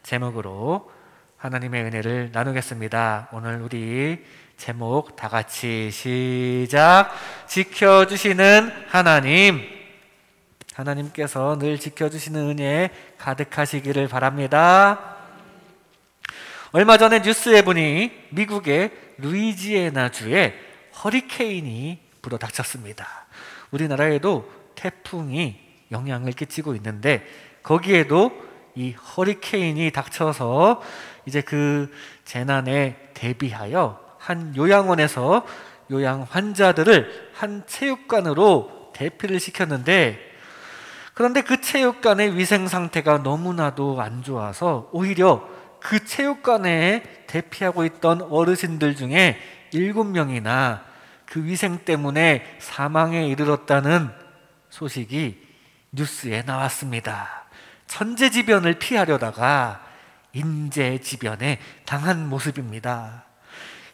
제목으로 하나님의 은혜를 나누겠습니다. 오늘 우리 제목 다 같이 시작. 지켜주시는 하나님. 하나님께서 늘 지켜주시는 은혜 가득하시기를 바랍니다. 얼마 전에 뉴스에 보니 미국의 루이지애나 주에 허리케인이 불어닥쳤습니다. 우리나라에도 태풍이 영향을 끼치고 있는데 거기에도 이 허리케인이 닥쳐서 이제 그 재난에 대비하여 한 요양원에서 요양 환자들을 한 체육관으로 대피를 시켰는데, 그런데 그 체육관의 위생 상태가 너무나도 안 좋아서 오히려 그 체육관에 대피하고 있던 어르신들 중에 7명이나 그 위생 때문에 사망에 이르렀다는 소식이 뉴스에 나왔습니다. 천재지변을 피하려다가 인재지변에 당한 모습입니다.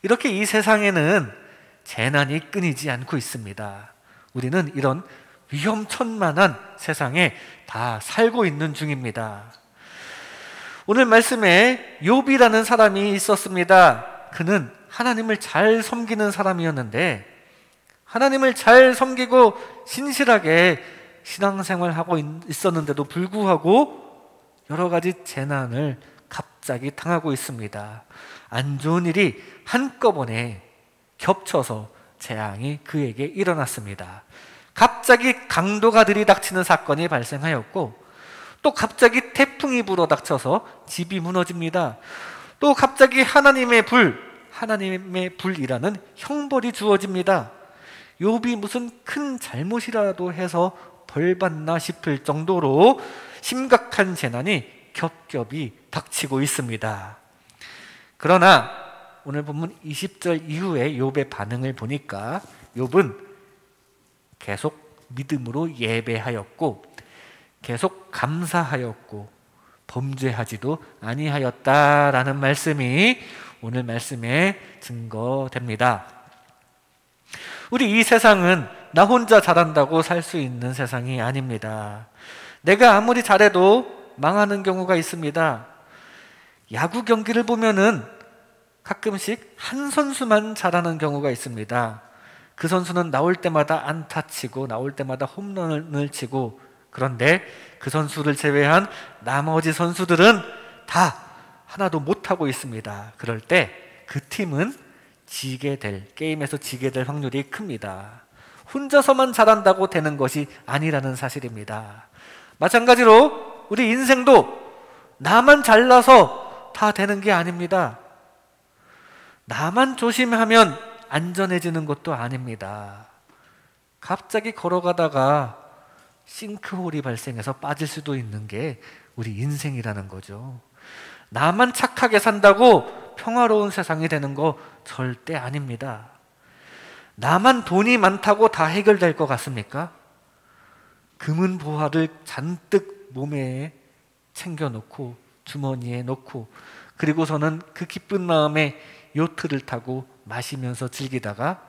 이렇게 이 세상에는 재난이 끊이지 않고 있습니다. 우리는 이런 위험천만한 세상에 다 살고 있는 중입니다. 오늘 말씀에 욥이라는 사람이 있었습니다. 그는 하나님을 잘 섬기는 사람이었는데 하나님을 잘 섬기고 신실하게 신앙생활하고 있었는데도 불구하고 여러 가지 재난을 갑자기 당하고 있습니다. 안 좋은 일이 한꺼번에 겹쳐서 재앙이 그에게 일어났습니다. 갑자기 강도가 들이닥치는 사건이 발생하였고, 또 갑자기 태풍이 불어닥쳐서 집이 무너집니다. 또 갑자기 하나님의 불이라는 형벌이 주어집니다. 욥이 무슨 큰 잘못이라도 해서 벌받나 싶을 정도로 심각한 재난이 겹겹이 닥치고 있습니다. 그러나 오늘 본문 20절 이후에 욥의 반응을 보니까 욥은 계속 믿음으로 예배하였고 계속 감사하였고 범죄하지도 아니하였다라는 말씀이 오늘 말씀에 증거됩니다. 우리 이 세상은 나 혼자 잘한다고 살 수 있는 세상이 아닙니다. 내가 아무리 잘해도 망하는 경우가 있습니다. 야구 경기를 보면은 가끔씩 한 선수만 잘하는 경우가 있습니다. 그 선수는 나올 때마다 안타 치고 나올 때마다 홈런을 치고, 그런데 그 선수를 제외한 나머지 선수들은 다 하나도 못하고 있습니다. 그럴 때 그 팀은 게임에서 지게 될 확률이 큽니다. 혼자서만 잘한다고 되는 것이 아니라는 사실입니다. 마찬가지로 우리 인생도 나만 잘나서 다 되는 게 아닙니다. 나만 조심하면 안전해지는 것도 아닙니다. 갑자기 걸어가다가 싱크홀이 발생해서 빠질 수도 있는 게 우리 인생이라는 거죠. 나만 착하게 산다고 평화로운 세상이 되는 거 절대 아닙니다. 나만 돈이 많다고 다 해결될 것 같습니까? 금은 보화를 잔뜩 몸에 챙겨놓고 주머니에 넣고 그리고서는 그 기쁜 마음에 요트를 타고 마시면서 즐기다가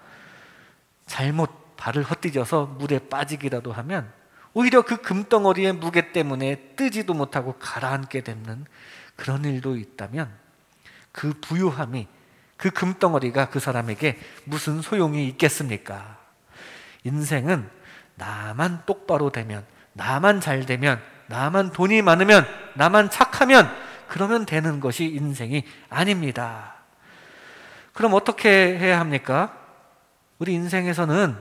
잘못 발을 헛디뎌서 물에 빠지기라도 하면 오히려 그 금덩어리의 무게 때문에 뜨지도 못하고 가라앉게 되는 그런 일도 있다면 그 부유함이, 그 금덩어리가 그 사람에게 무슨 소용이 있겠습니까? 인생은 나만 똑바로 되면, 나만 잘 되면, 나만 돈이 많으면, 나만 착하면 그러면 되는 것이 인생이 아닙니다. 그럼 어떻게 해야 합니까? 우리 인생에서는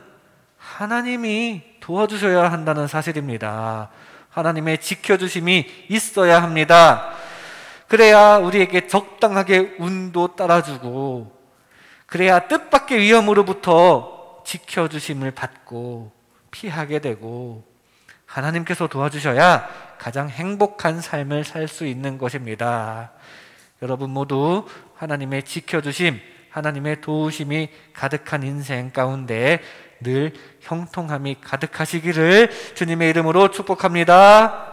하나님이 도와주셔야 한다는 사실입니다. 하나님의 지켜주심이 있어야 합니다. 그래야 우리에게 적당하게 운도 따라주고, 그래야 뜻밖의 위험으로부터 지켜주심을 받고 피하게 되고, 하나님께서 도와주셔야 가장 행복한 삶을 살 수 있는 것입니다. 여러분 모두 하나님의 지켜주심, 하나님의 도우심이 가득한 인생 가운데 늘 형통함이 가득하시기를 주님의 이름으로 축복합니다.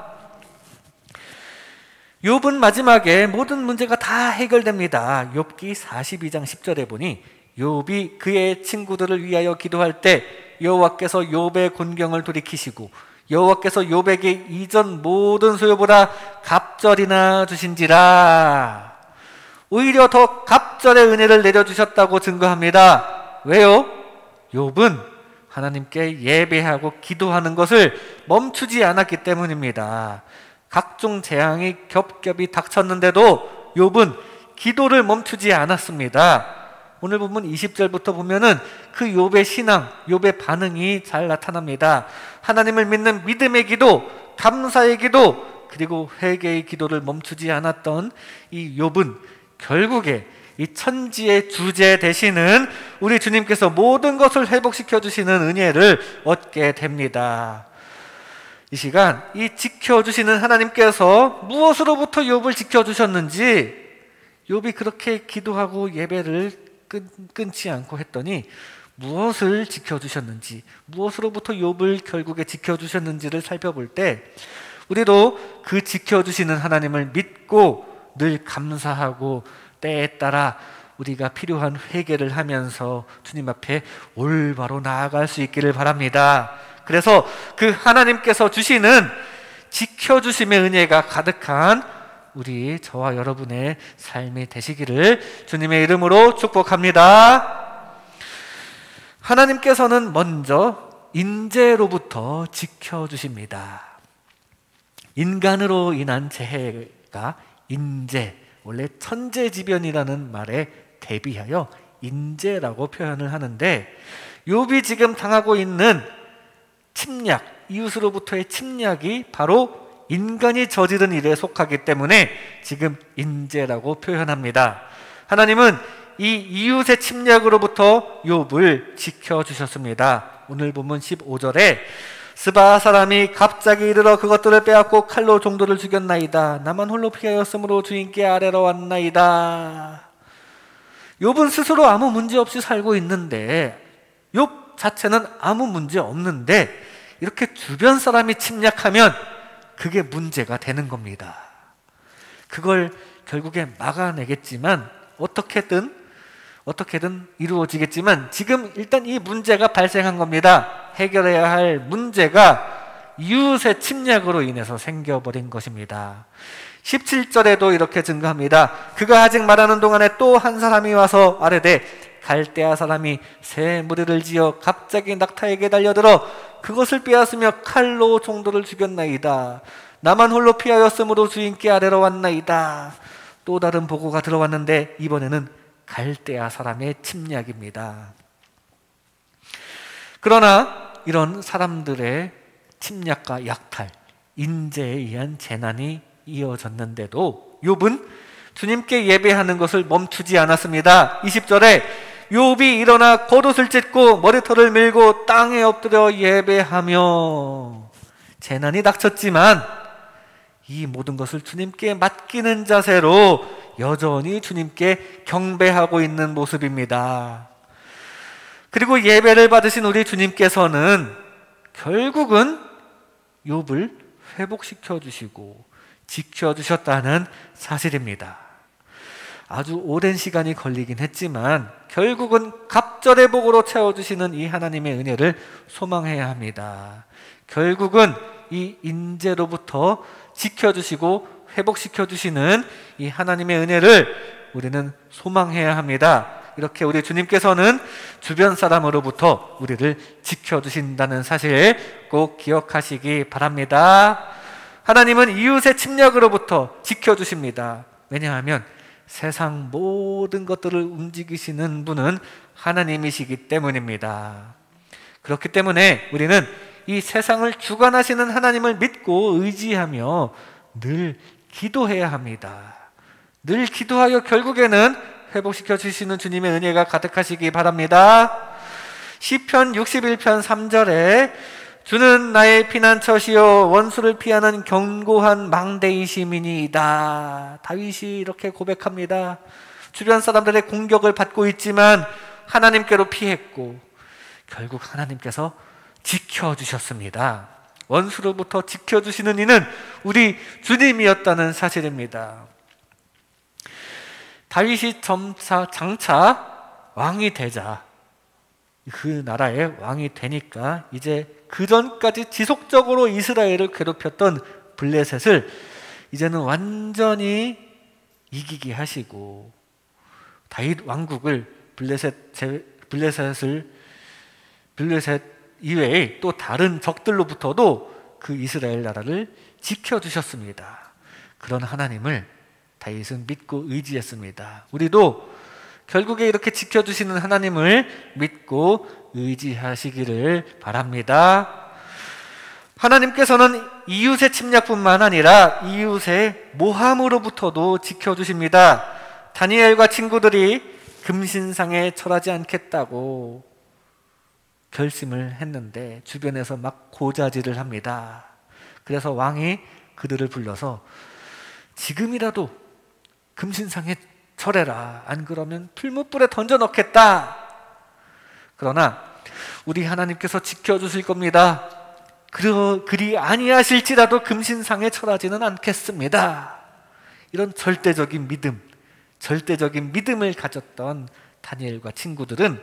욥은 마지막에 모든 문제가 다 해결됩니다. 욥기 42장 10절에 보니 욥이 그의 친구들을 위하여 기도할 때 여호와께서 욥의 곤경을 돌이키시고 여호와께서 욥에게 이전 모든 소유보다 갑절이나 주신지라. 오히려 더 갑절의 은혜를 내려주셨다고 증거합니다. 왜요? 욥은 하나님께 예배하고 기도하는 것을 멈추지 않았기 때문입니다. 각종 재앙이 겹겹이 닥쳤는데도 욥은 기도를 멈추지 않았습니다. 오늘 본문 20절부터 보면은 그 욥의 신앙, 욥의 반응이 잘 나타납니다. 하나님을 믿는 믿음의 기도, 감사의 기도, 그리고 회개의 기도를 멈추지 않았던 이 욥은 결국에 이 천지의 주제 되시는 우리 주님께서 모든 것을 회복시켜 주시는 은혜를 얻게 됩니다. 이 시간 이 지켜주시는 하나님께서 무엇으로부터 욥을 지켜주셨는지, 욥이 그렇게 기도하고 예배를 끊지 않고 했더니 무엇을 지켜주셨는지, 무엇으로부터 욥을 결국에 지켜주셨는지를 살펴볼 때 우리도 그 지켜주시는 하나님을 믿고 늘 감사하고 때에 따라 우리가 필요한 회개를 하면서 주님 앞에 올바로 나아갈 수 있기를 바랍니다. 그래서 그 하나님께서 주시는 지켜주심의 은혜가 가득한 우리 저와 여러분의 삶이 되시기를 주님의 이름으로 축복합니다. 하나님께서는 먼저 인재로부터 지켜주십니다. 인간으로 인한 재해가 인재, 원래 천재지변이라는 말에 대비하여 인재라고 표현을 하는데, 욥이 지금 당하고 있는 침략, 이웃으로부터의 침략이 바로 인간이 저지른 일에 속하기 때문에 지금 인재라고 표현합니다. 하나님은 이 이웃의 침략으로부터 욥을 지켜주셨습니다. 오늘 본문 15절에 스바 사람이 갑자기 이르러 그것들을 빼앗고 칼로 종도를 죽였나이다. 나만 홀로 피하였으므로 주인께 아뢰러 왔나이다. 욥은 스스로 아무 문제 없이 살고 있는데, 욥 자체는 아무 문제 없는데 이렇게 주변 사람이 침략하면 그게 문제가 되는 겁니다. 그걸 결국에 막아내겠지만 어떻게든 이루어지겠지만 지금 일단 이 문제가 발생한 겁니다. 해결해야 할 문제가 이웃의 침략으로 인해서 생겨버린 것입니다. 17절에도 이렇게 증거합니다. 그가 아직 말하는 동안에 또 한 사람이 와서 아뢰되 갈대아 사람이 새 무리를 지어 갑자기 낙타에게 달려들어 그것을 빼앗으며 칼로 종도를 죽였나이다. 나만 홀로 피하였으므로 주인께 아뢰러 왔나이다. 또 다른 보고가 들어왔는데 이번에는 갈대아 사람의 침략입니다. 그러나 이런 사람들의 침략과 약탈, 인재에 의한 재난이 이어졌는데도 욥은 주님께 예배하는 것을 멈추지 않았습니다. 20절에 욥이 일어나 겉옷을 찢고 머리털을 밀고 땅에 엎드려 예배하며, 재난이 닥쳤지만 이 모든 것을 주님께 맡기는 자세로 여전히 주님께 경배하고 있는 모습입니다. 그리고 예배를 받으신 우리 주님께서는 결국은 욥을 회복시켜 주시고 지켜주셨다는 사실입니다. 아주 오랜 시간이 걸리긴 했지만 결국은 갑절의 복으로 채워주시는 이 하나님의 은혜를 소망해야 합니다. 결국은 이 인재로부터 지켜주시고 회복시켜주시는 이 하나님의 은혜를 우리는 소망해야 합니다. 이렇게 우리 주님께서는 주변 사람으로부터 우리를 지켜주신다는 사실 꼭 기억하시기 바랍니다. 하나님은 이웃의 침략으로부터 지켜주십니다. 왜냐하면 세상 모든 것들을 움직이시는 분은 하나님이시기 때문입니다. 그렇기 때문에 우리는 이 세상을 주관하시는 하나님을 믿고 의지하며 늘 기도해야 합니다. 늘 기도하여 결국에는 회복시켜 주시는 주님의 은혜가 가득하시기 바랍니다. 시편 61편 3절에 주는 나의 피난처시요 원수를 피하는 견고한 망대이심이니이다. 다윗이 이렇게 고백합니다. 주변 사람들의 공격을 받고 있지만 하나님께로 피했고 결국 하나님께서 지켜주셨습니다. 원수로부터 지켜주시는 이는 우리 주님이었다는 사실입니다. 다윗이 장차 왕이 되자, 그 나라의 왕이 되니까 이제 그전까지 지속적으로 이스라엘을 괴롭혔던 블레셋을 이제는 완전히 이기게 하시고 다윗 왕국을 블레셋 이외에 또 다른 적들로부터도 그 이스라엘 나라를 지켜주셨습니다. 그런 하나님을 다윗은 믿고 의지했습니다. 우리도 결국에 이렇게 지켜주시는 하나님을 믿고 의지하시기를 바랍니다. 하나님께서는 이웃의 침략뿐만 아니라 이웃의 모함으로부터도 지켜주십니다. 다니엘과 친구들이 금신상에 절하지 않겠다고 결심을 했는데 주변에서 막 고자질을 합니다. 그래서 왕이 그들을 불러서 지금이라도 금신상에 절해라. 안 그러면 풀무불에 던져 넣겠다. 그러나 우리 하나님께서 지켜주실 겁니다. 그리 아니하실지라도 금신상에 절하지는 않겠습니다. 이런 절대적인 믿음을 가졌던 다니엘과 친구들은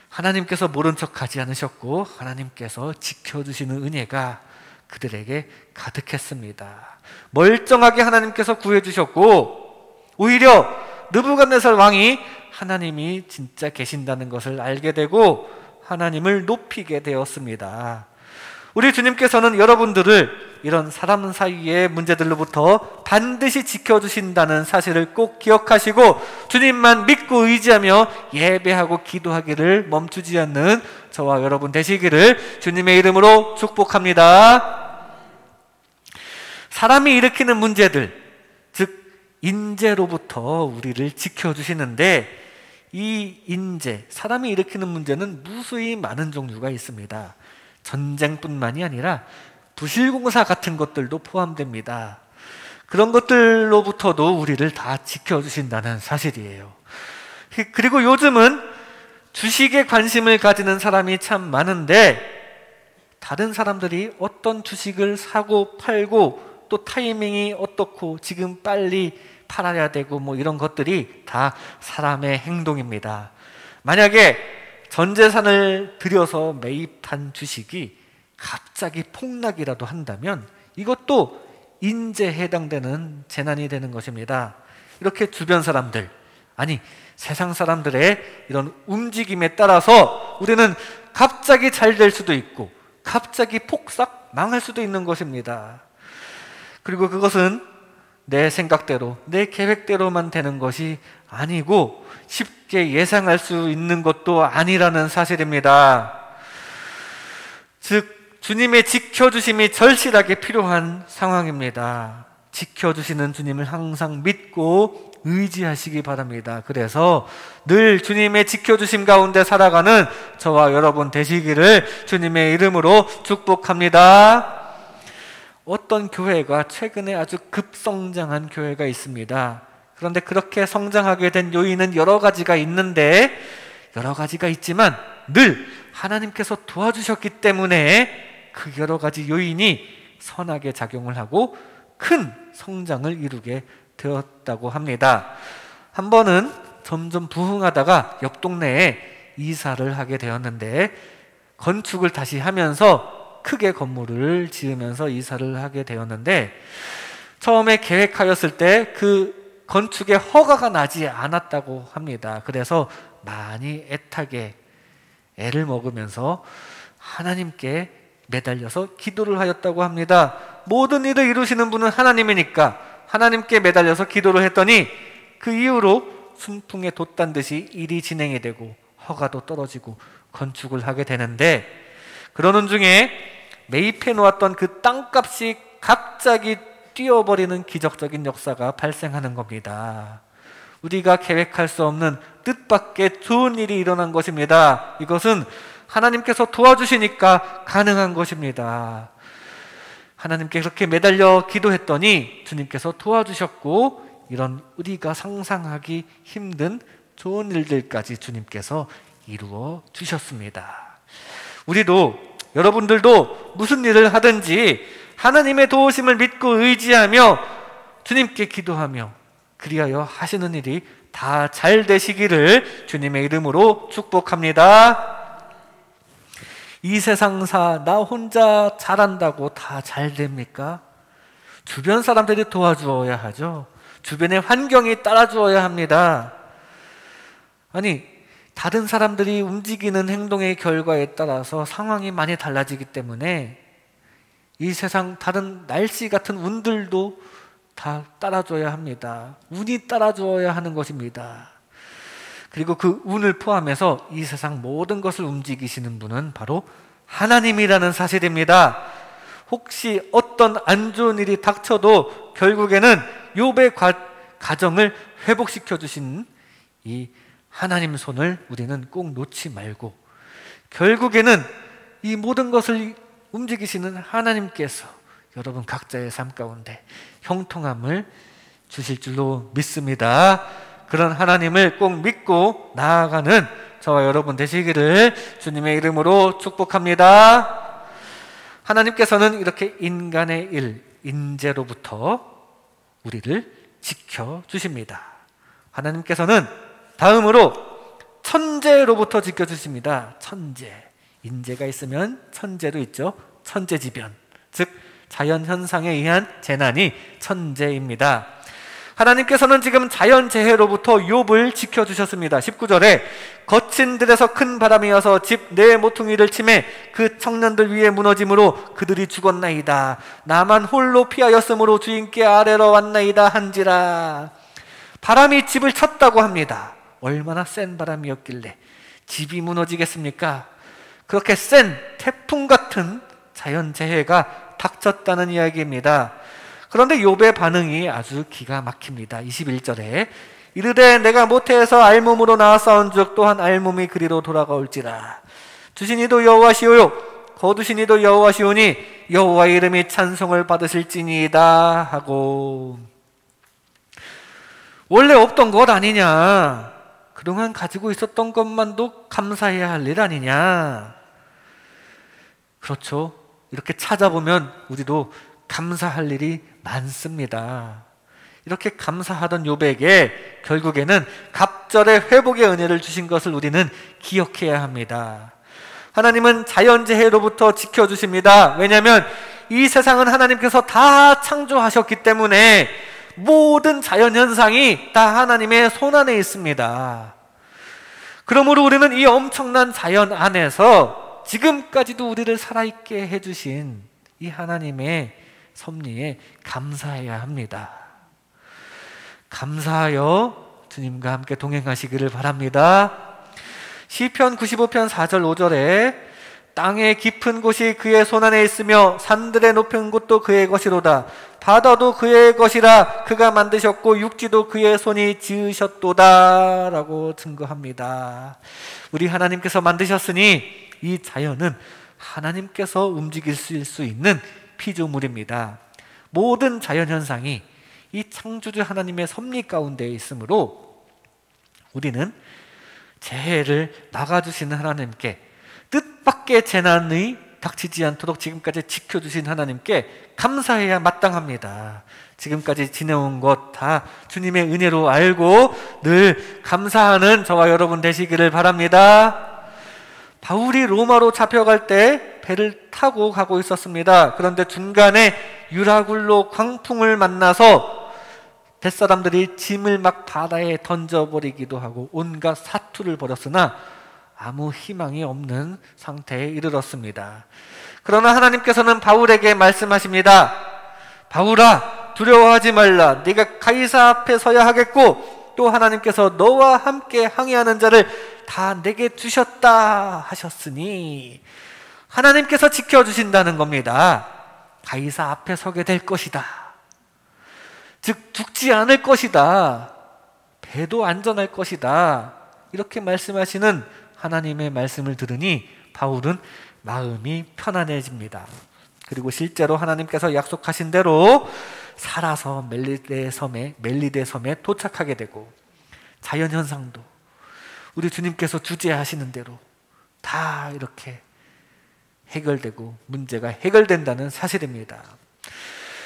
하나님께서 모른 척하지 않으셨고 하나님께서 지켜주시는 은혜가 그들에게 가득했습니다. 멀쩡하게 하나님께서 구해주셨고 오히려 느부갓네살 왕이 하나님이 진짜 계신다는 것을 알게 되고 하나님을 높이게 되었습니다. 우리 주님께서는 여러분들을 이런 사람 사이의 문제들로부터 반드시 지켜주신다는 사실을 꼭 기억하시고 주님만 믿고 의지하며 예배하고 기도하기를 멈추지 않는 저와 여러분 되시기를 주님의 이름으로 축복합니다. 사람이 일으키는 문제들, 즉 인재로부터 우리를 지켜주시는데 이 인재, 사람이 일으키는 문제는 무수히 많은 종류가 있습니다. 전쟁뿐만이 아니라 부실공사 같은 것들도 포함됩니다. 그런 것들로부터도 우리를 다 지켜주신다는 사실이에요. 그리고 요즘은 주식에 관심을 가지는 사람이 참 많은데 다른 사람들이 어떤 주식을 사고 팔고 또 타이밍이 어떻고 지금 빨리 팔아야 되고 뭐 이런 것들이 다 사람의 행동입니다. 만약에 전 재산을 들여서 매입한 주식이 갑자기 폭락이라도 한다면 이것도 인재에 해당되는 재난이 되는 것입니다. 이렇게 주변 사람들, 아니 세상 사람들의 이런 움직임에 따라서 우리는 갑자기 잘 될 수도 있고 갑자기 폭삭 망할 수도 있는 것입니다. 그리고 그것은 내 생각대로, 내 계획대로만 되는 것이 아니고 쉽게 예상할 수 있는 것도 아니라는 사실입니다. 즉 주님의 지켜주심이 절실하게 필요한 상황입니다. 지켜주시는 주님을 항상 믿고 의지하시기 바랍니다. 그래서 늘 주님의 지켜주심 가운데 살아가는 저와 여러분 되시기를 주님의 이름으로 축복합니다. 어떤 교회가 최근에 아주 급성장한 교회가 있습니다. 그런데 그렇게 성장하게 된 요인은 여러 가지가 있는데 여러 가지가 있지만 늘 하나님께서 도와주셨기 때문에 그 여러 가지 요인이 선하게 작용을 하고 큰 성장을 이루게 되었다고 합니다. 한 번은 점점 부흥하다가 옆 동네에 이사를 하게 되었는데 건축을 다시 하면서 크게 건물을 지으면서 이사를 하게 되었는데 처음에 계획하였을 때 그 건축에 허가가 나지 않았다고 합니다. 그래서 많이 애타게 애를 먹으면서 하나님께 매달려서 기도를 하였다고 합니다. 모든 일을 이루시는 분은 하나님이니까 하나님께 매달려서 기도를 했더니 그 이후로 순풍에 돛단 듯이 일이 진행이 되고 허가도 떨어지고 건축을 하게 되는데 그러는 중에 매입해 놓았던 그 땅값이 갑자기 뛰어버리는 기적적인 역사가 발생하는 겁니다. 우리가 계획할 수 없는 뜻밖의 좋은 일이 일어난 것입니다. 이것은 하나님께서 도와주시니까 가능한 것입니다. 하나님께 그렇게 매달려 기도했더니 주님께서 도와주셨고 이런 우리가 상상하기 힘든 좋은 일들까지 주님께서 이루어 주셨습니다. 우리도 여러분들도 무슨 일을 하든지 하나님의 도우심을 믿고 의지하며 주님께 기도하며 그리하여 하시는 일이 다 잘 되시기를 주님의 이름으로 축복합니다. 이 세상사 나 혼자 잘한다고 다 잘 됩니까? 주변 사람들이 도와주어야 하죠. 주변의 환경이 따라주어야 합니다. 아니, 다른 사람들이 움직이는 행동의 결과에 따라서 상황이 많이 달라지기 때문에 이 세상 다른 날씨 같은 운들도 다 따라줘야 합니다. 운이 따라줘야 하는 것입니다. 그리고 그 운을 포함해서 이 세상 모든 것을 움직이시는 분은 바로 하나님이라는 사실입니다. 혹시 어떤 안 좋은 일이 닥쳐도 결국에는 욥의 가정을 회복시켜 주신 이 하나님 손을 우리는 꼭 놓지 말고, 결국에는 이 모든 것을 움직이시는 하나님께서 여러분 각자의 삶 가운데 형통함을 주실 줄로 믿습니다. 그런 하나님을 꼭 믿고 나아가는 저와 여러분 되시기를 주님의 이름으로 축복합니다. 하나님께서는 이렇게 인간의 일, 인재로부터 우리를 지켜주십니다. 하나님께서는 다음으로 천재로부터 지켜주십니다. 천재. 인재가 있으면 천재도 있죠. 천재지변. 즉 자연현상에 의한 재난이 천재입니다. 하나님께서는 지금 자연재해로부터 욥을 지켜주셨습니다. 19절에 거친 들에서 큰 바람이 어서 집 네 모퉁이를 치매 그 청년들 위에 무너짐으로 그들이 죽었나이다. 나만 홀로 피하였으므로 주인께 아뢰러 왔나이다 한지라. 바람이 집을 쳤다고 합니다. 얼마나 센 바람이었길래 집이 무너지겠습니까? 그렇게 센 태풍 같은 자연재해가 닥쳤다는 이야기입니다. 그런데 욥의 반응이 아주 기가 막힙니다. 21절에 이르되 내가 모태에서 알몸으로 나왔사온즉 또한 알몸이 그리로 돌아가올지라. 주신 이도 여호와시오요 거두신 이도 여호와시오니 여호와의 이름이 찬송을 받으실지니이다 하고, 원래 없던 것 아니냐, 그동안 가지고 있었던 것만도 감사해야 할 일 아니냐. 그렇죠. 이렇게 찾아보면 우리도 감사할 일이 많습니다. 이렇게 감사하던 욥에게 결국에는 갑절의 회복의 은혜를 주신 것을 우리는 기억해야 합니다. 하나님은 자연재해로부터 지켜주십니다. 왜냐하면 이 세상은 하나님께서 다 창조하셨기 때문에 모든 자연현상이 다 하나님의 손안에 있습니다. 그러므로 우리는 이 엄청난 자연 안에서 지금까지도 우리를 살아있게 해주신 이 하나님의 섭리에 감사해야 합니다. 감사하여 주님과 함께 동행하시기를 바랍니다. 시편 95편 4절 5절에 땅의 깊은 곳이 그의 손안에 있으며 산들의 높은 곳도 그의 것이로다. 바다도 그의 것이라 그가 만드셨고 육지도 그의 손이 지으셨도다 라고 증거합니다. 우리 하나님께서 만드셨으니 이 자연은 하나님께서 움직일 수 있는 피조물입니다. 모든 자연현상이 이 창조주 하나님의 섭리 가운데 있으므로 우리는 재해를 막아주시는 하나님께, 뜻밖의 재난이 닥치지 않도록 지금까지 지켜주신 하나님께 감사해야 마땅합니다. 지금까지 지내온 것 다 주님의 은혜로 알고 늘 감사하는 저와 여러분 되시기를 바랍니다. 바울이 로마로 잡혀갈 때 배를 타고 가고 있었습니다. 그런데 중간에 유라굴로 광풍을 만나서 뱃사람들이 짐을 막 바다에 던져버리기도 하고 온갖 사투를 벌였으나 아무 희망이 없는 상태에 이르렀습니다. 그러나 하나님께서는 바울에게 말씀하십니다. 바울아, 두려워하지 말라. 네가 가이사 앞에 서야 하겠고 또 하나님께서 너와 함께 항해하는 자를 다 내게 주셨다 하셨으니, 하나님께서 지켜주신다는 겁니다. 가이사 앞에 서게 될 것이다. 즉 죽지 않을 것이다. 배도 안전할 것이다. 이렇게 말씀하시는 하나님의 말씀을 들으니 바울은 마음이 편안해집니다. 그리고 실제로 하나님께서 약속하신 대로 살아서 멜리데 섬에 도착하게 되고, 자연현상도 우리 주님께서 주재하시는 대로 다 이렇게 해결되고 문제가 해결된다는 사실입니다.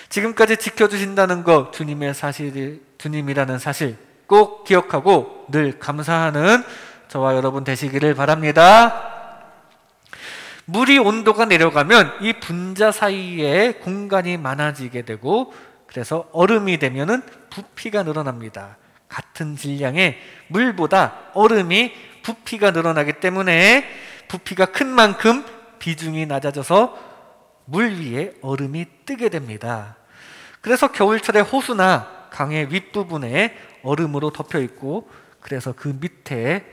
지금까지 지켜주신다는 것, 주님이라는 사실 꼭 기억하고 늘 감사하는 저와 여러분 되시기를 바랍니다. 물이 온도가 내려가면 이 분자 사이에 공간이 많아지게 되고, 그래서 얼음이 되면은 부피가 늘어납니다. 같은 질량의 물보다 얼음이 부피가 늘어나기 때문에 부피가 큰 만큼 비중이 낮아져서 물 위에 얼음이 뜨게 됩니다. 그래서 겨울철에 호수나 강의 윗부분에 얼음으로 덮여 있고, 그래서 그 밑에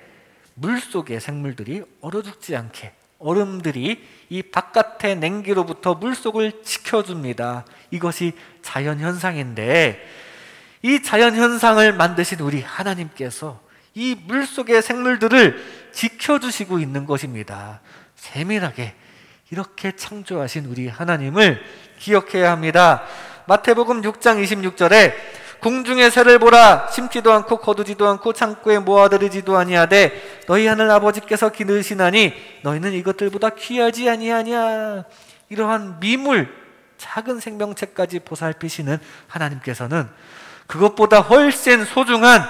물속의 생물들이 얼어 죽지 않게 얼음들이 이 바깥의 냉기로부터 물속을 지켜줍니다. 이것이 자연현상인데, 이 자연현상을 만드신 우리 하나님께서 이 물속의 생물들을 지켜주시고 있는 것입니다. 세밀하게 이렇게 창조하신 우리 하나님을 기억해야 합니다. 마태복음 6장 26절에 공중의 새를 보라, 심지도 않고 거두지도 않고 창고에 모아들이지도 아니하되 너희 하늘 아버지께서 기르시나니 너희는 이것들보다 귀하지 아니하냐. 이러한 미물 작은 생명체까지 보살피시는 하나님께서는 그것보다 훨씬 소중한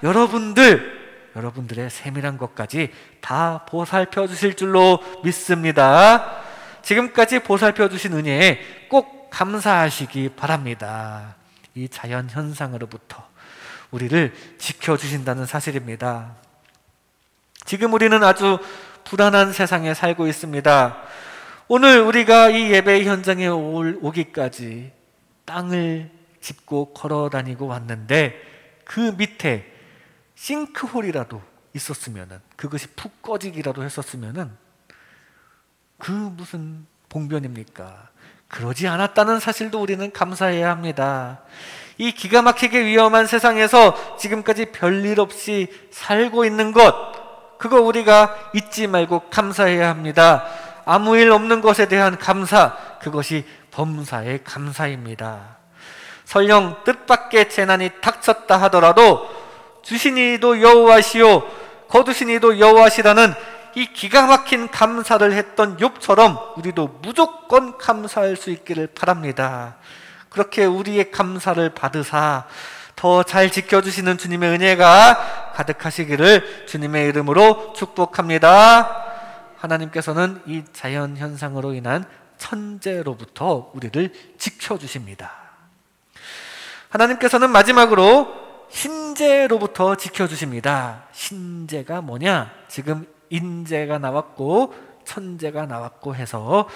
여러분들의 세밀한 것까지 다 보살펴 주실 줄로 믿습니다. 지금까지 보살펴 주신 은혜에 꼭 감사하시기 바랍니다. 이 자연 현상으로부터 우리를 지켜주신다는 사실입니다. 지금 우리는 아주 불안한 세상에 살고 있습니다. 오늘 우리가 이 예배 현장에 오기까지 땅을 짚고 걸어 다니고 왔는데, 그 밑에 싱크홀이라도 있었으면은, 그것이 푹 꺼지기라도 했었으면은 그 무슨 봉변입니까? 그러지 않았다는 사실도 우리는 감사해야 합니다. 이 기가 막히게 위험한 세상에서 지금까지 별일 없이 살고 있는 것, 그거 우리가 잊지 말고 감사해야 합니다. 아무 일 없는 것에 대한 감사, 그것이 범사의 감사입니다. 설령 뜻밖의 재난이 닥쳤다 하더라도 주신 이도 여호와시요 거두신 이도 여호와시라는 이 기가 막힌 감사를 했던 욥처럼 우리도 무조건 감사할 수 있기를 바랍니다. 그렇게 우리의 감사를 받으사 더 잘 지켜주시는 주님의 은혜가 가득하시기를 주님의 이름으로 축복합니다. 하나님께서는 이 자연현상으로 인한 천재로부터 우리를 지켜주십니다. 하나님께서는 마지막으로 신재로부터 지켜주십니다. 신재가 뭐냐? 지금 인재가 나왔고 천재가 나왔고 해서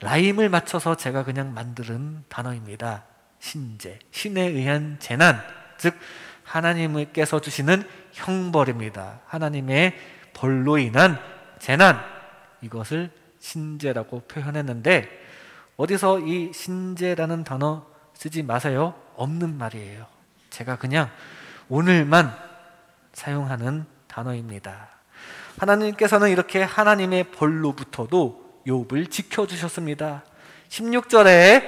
라임을 맞춰서 제가 그냥 만드는 단어입니다. 신재, 신에 의한 재난, 즉 하나님께서 주시는 형벌입니다. 하나님의 벌로 인한 재난, 이것을 신재라고 표현했는데, 어디서 이 신재라는 단어 쓰지 마세요. 없는 말이에요. 제가 그냥 오늘만 사용하는 단어입니다. 하나님께서는 이렇게 하나님의 벌로부터도 욥을 지켜주셨습니다. 16절에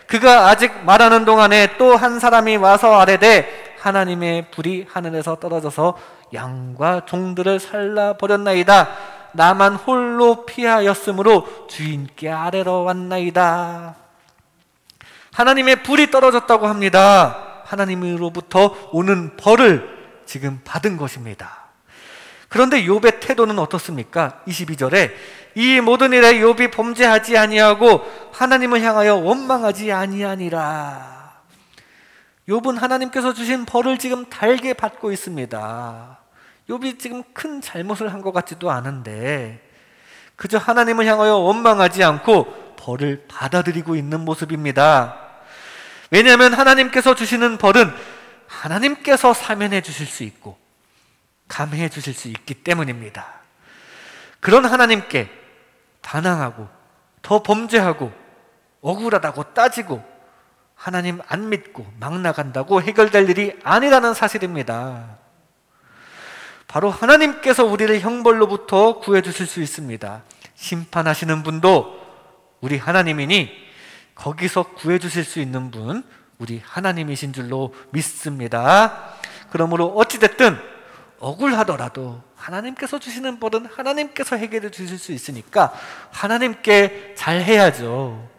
그가 아직 말하는 동안에 또 한 사람이 와서 아뢰되 하나님의 불이 하늘에서 떨어져서 양과 종들을 살라버렸나이다. 나만 홀로 피하였으므로 주인께 아뢰러 왔나이다. 하나님의 불이 떨어졌다고 합니다. 하나님으로부터 오는 벌을 지금 받은 것입니다. 그런데 욥의 태도는 어떻습니까? 22절에 이 모든 일에 욥이 범죄하지 아니하고 하나님을 향하여 원망하지 아니하니라. 욥은 하나님께서 주신 벌을 지금 달게 받고 있습니다. 욥이 지금 큰 잘못을 한 것 같지도 않은데 그저 하나님을 향하여 원망하지 않고 벌을 받아들이고 있는 모습입니다. 왜냐하면 하나님께서 주시는 벌은 하나님께서 사면해 주실 수 있고 감해해 주실 수 있기 때문입니다. 그런 하나님께 반항하고 더 범죄하고 억울하다고 따지고 하나님 안 믿고 막 나간다고 해결될 일이 아니라는 사실입니다. 바로 하나님께서 우리를 형벌로부터 구해주실 수 있습니다. 심판하시는 분도 우리 하나님이니 거기서 구해주실 수 있는 분 우리 하나님이신 줄로 믿습니다. 그러므로 어찌됐든 억울하더라도 하나님께서 주시는 벌은 하나님께서 해결해 주실 수 있으니까 하나님께 잘해야죠.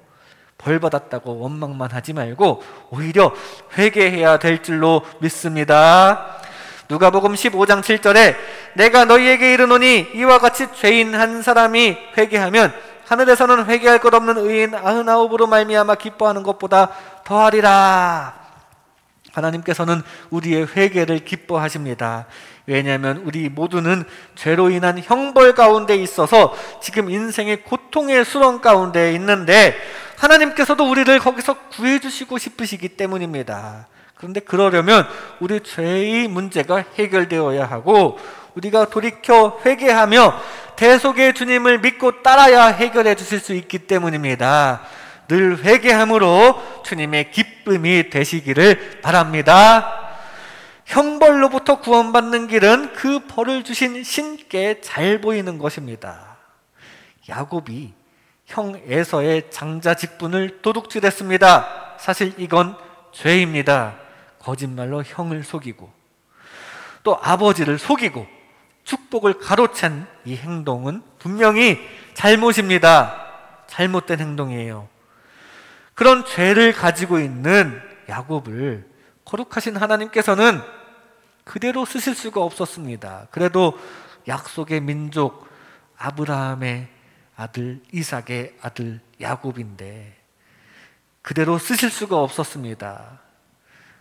벌 받았다고 원망만 하지 말고 오히려 회개해야 될 줄로 믿습니다. 누가복음 15장 7절에 내가 너희에게 이르노니 이와 같이 죄인 한 사람이 회개하면 하늘에서는 회개할 것 없는 의인 99으로 말미암아 기뻐하는 것보다 더하리라. 하나님께서는 우리의 회개를 기뻐하십니다. 왜냐하면 우리 모두는 죄로 인한 형벌 가운데 있어서 지금 인생의 고통의 수렁 가운데 있는데 하나님께서도 우리를 거기서 구해주시고 싶으시기 때문입니다. 그런데 그러려면 우리 죄의 문제가 해결되어야 하고 우리가 돌이켜 회개하며 대속의 주님을 믿고 따라야 해결해 주실 수 있기 때문입니다. 늘 회개함으로 주님의 기쁨이 되시기를 바랍니다. 형벌로부터 구원받는 길은 그 벌을 주신 신께 잘 보이는 것입니다. 야곱이 형 에서의 장자 직분을 도둑질했습니다. 사실 이건 죄입니다. 거짓말로 형을 속이고 또 아버지를 속이고 축복을 가로챈 이 행동은 분명히 잘못입니다. 잘못된 행동이에요. 그런 죄를 가지고 있는 야곱을 거룩하신 하나님께서는 그대로 쓰실 수가 없었습니다. 그래도 약속의 민족 아브라함의 아들 이삭의 아들 야곱인데 그대로 쓰실 수가 없었습니다.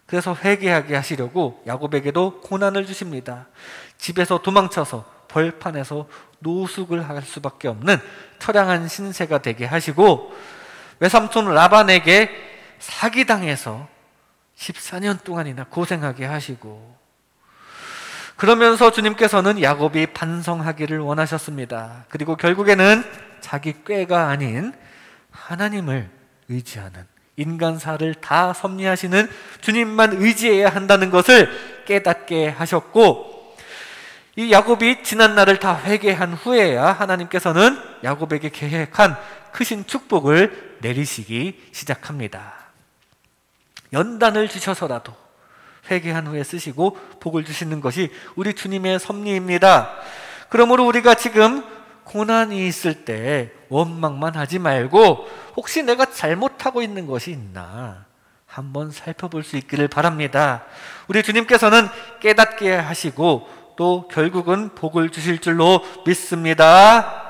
그래서 회개하게 하시려고 야곱에게도 고난을 주십니다. 집에서 도망쳐서 벌판에서 노숙을 할 수밖에 없는 처량한 신세가 되게 하시고 외삼촌 라반에게 사기당해서 14년 동안이나 고생하게 하시고 그러면서 주님께서는 야곱이 반성하기를 원하셨습니다. 그리고 결국에는 자기 꾀가 아닌 하나님을 의지하는 인간사를 다 섭리하시는 주님만 의지해야 한다는 것을 깨닫게 하셨고 이 야곱이 지난 날을 다 회개한 후에야 하나님께서는 야곱에게 계획한 크신 축복을 내리시기 시작합니다. 연단을 주셔서라도 회개한 후에 쓰시고 복을 주시는 것이 우리 주님의 섭리입니다. 그러므로 우리가 지금 고난이 있을 때 원망만 하지 말고 혹시 내가 잘못하고 있는 것이 있나 한번 살펴볼 수 있기를 바랍니다. 우리 주님께서는 깨닫게 하시고 또 결국은 복을 주실 줄로 믿습니다.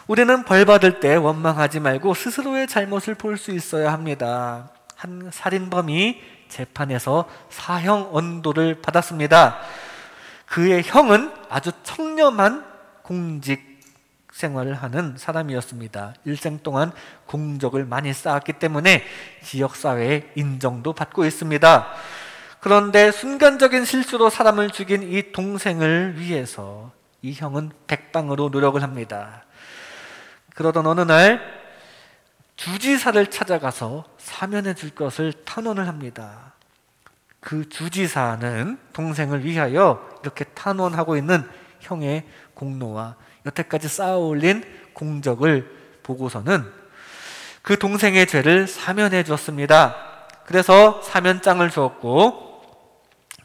우리는 벌 받을 때 원망하지 말고 스스로의 잘못을 볼 수 있어야 합니다. 한 살인범이 재판에서 사형 언도를 받았습니다. 그의 형은 아주 청렴한 공직 생활을 하는 사람이었습니다. 일생 동안 공적을 많이 쌓았기 때문에 지역사회의 인정도 받고 있습니다. 그런데 순간적인 실수로 사람을 죽인 이 동생을 위해서 이 형은 백방으로 노력을 합니다. 그러던 어느 날 주지사를 찾아가서 사면해 줄 것을 탄원을 합니다. 그 주지사는 동생을 위하여 이렇게 탄원하고 있는 형의 공로와 여태까지 쌓아올린 공적을 보고서는 그 동생의 죄를 사면해 주었습니다. 그래서 사면장을 주었고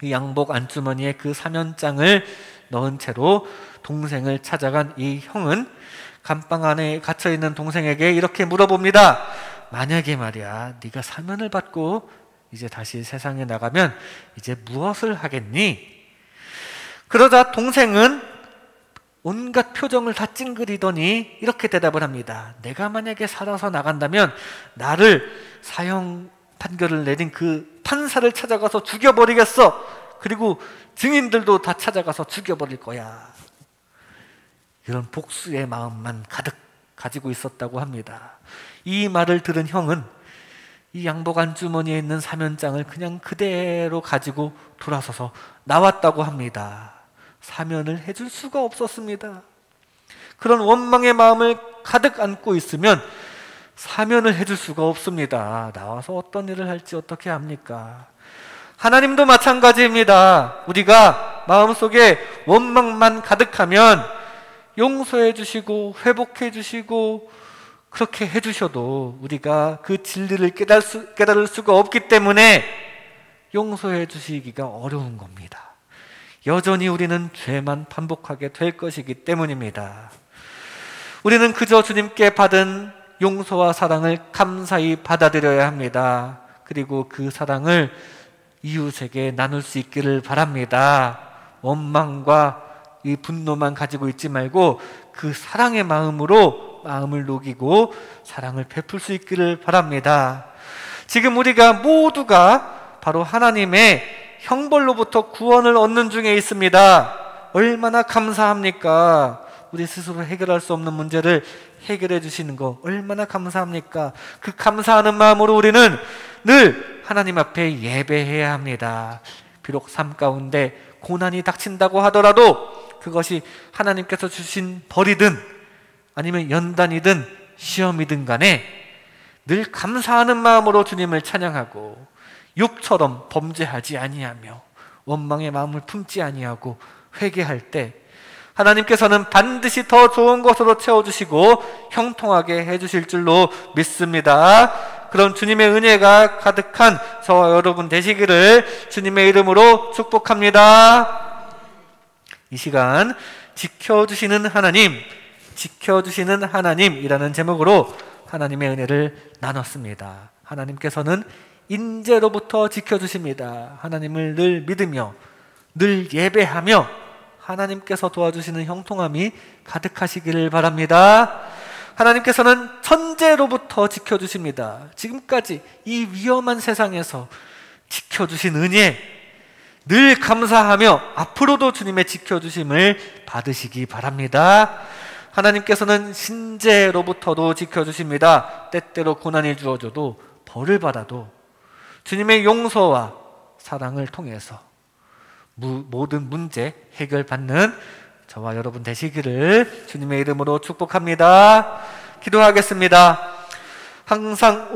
이 양복 안주머니에 그 사면장을 넣은 채로 동생을 찾아간 이 형은 감방 안에 갇혀있는 동생에게 이렇게 물어봅니다. 만약에 말이야 네가 사면을 받고 이제 다시 세상에 나가면 이제 무엇을 하겠니? 그러자 동생은 온갖 표정을 다 찡그리더니 이렇게 대답을 합니다. 내가 만약에 살아서 나간다면 나를 사형 판결을 내린 그 판사를 찾아가서 죽여버리겠어. 그리고 증인들도 다 찾아가서 죽여버릴 거야. 이런 복수의 마음만 가득 가지고 있었다고 합니다. 이 말을 들은 형은 이 양복 안주머니에 있는 사면장을 그냥 그대로 가지고 돌아서서 나왔다고 합니다. 사면을 해줄 수가 없었습니다. 그런 원망의 마음을 가득 안고 있으면 사면을 해줄 수가 없습니다. 나와서 어떤 일을 할지 어떻게 합니까? 하나님도 마찬가지입니다. 우리가 마음속에 원망만 가득하면 용서해 주시고 회복해 주시고 그렇게 해 주셔도 우리가 그 진리를 깨달을 수가 없기 때문에 용서해 주시기가 어려운 겁니다. 여전히 우리는 죄만 반복하게 될 것이기 때문입니다. 우리는 그저 주님께 받은 용서와 사랑을 감사히 받아들여야 합니다. 그리고 그 사랑을 이웃에게 나눌 수 있기를 바랍니다. 원망과 이 분노만 가지고 있지 말고 그 사랑의 마음으로 마음을 녹이고 사랑을 베풀 수 있기를 바랍니다. 지금 우리가 모두가 바로 하나님의 형벌로부터 구원을 얻는 중에 있습니다. 얼마나 감사합니까? 우리 스스로 해결할 수 없는 문제를 해결해 주시는 거 얼마나 감사합니까? 그 감사하는 마음으로 우리는 늘 하나님 앞에 예배해야 합니다. 비록 삶 가운데 고난이 닥친다고 하더라도 그것이 하나님께서 주신 벌이든 아니면 연단이든 시험이든 간에 늘 감사하는 마음으로 주님을 찬양하고 욥처럼 범죄하지 아니하며 원망의 마음을 품지 아니하고 회개할 때 하나님께서는 반드시 더 좋은 것으로 채워주시고 형통하게 해주실 줄로 믿습니다. 그런 주님의 은혜가 가득한 저와 여러분 되시기를 주님의 이름으로 축복합니다. 이 시간 지켜주시는 하나님이라는 제목으로 하나님의 은혜를 나눴습니다. 하나님께서는 인재로부터 지켜주십니다. 하나님을 늘 믿으며 늘 예배하며 하나님께서 도와주시는 형통함이 가득하시기를 바랍니다. 하나님께서는 천재로부터 지켜주십니다. 지금까지 이 위험한 세상에서 지켜주신 은혜 늘 감사하며 앞으로도 주님의 지켜주심을 받으시기 바랍니다. 하나님께서는 신재로부터도 지켜주십니다. 때때로 고난이 주어져도 벌을 받아도 주님의 용서와 사랑을 통해서 모든 문제 해결받는 저와 여러분 되시기를 주님의 이름으로 축복합니다. 기도하겠습니다. 항상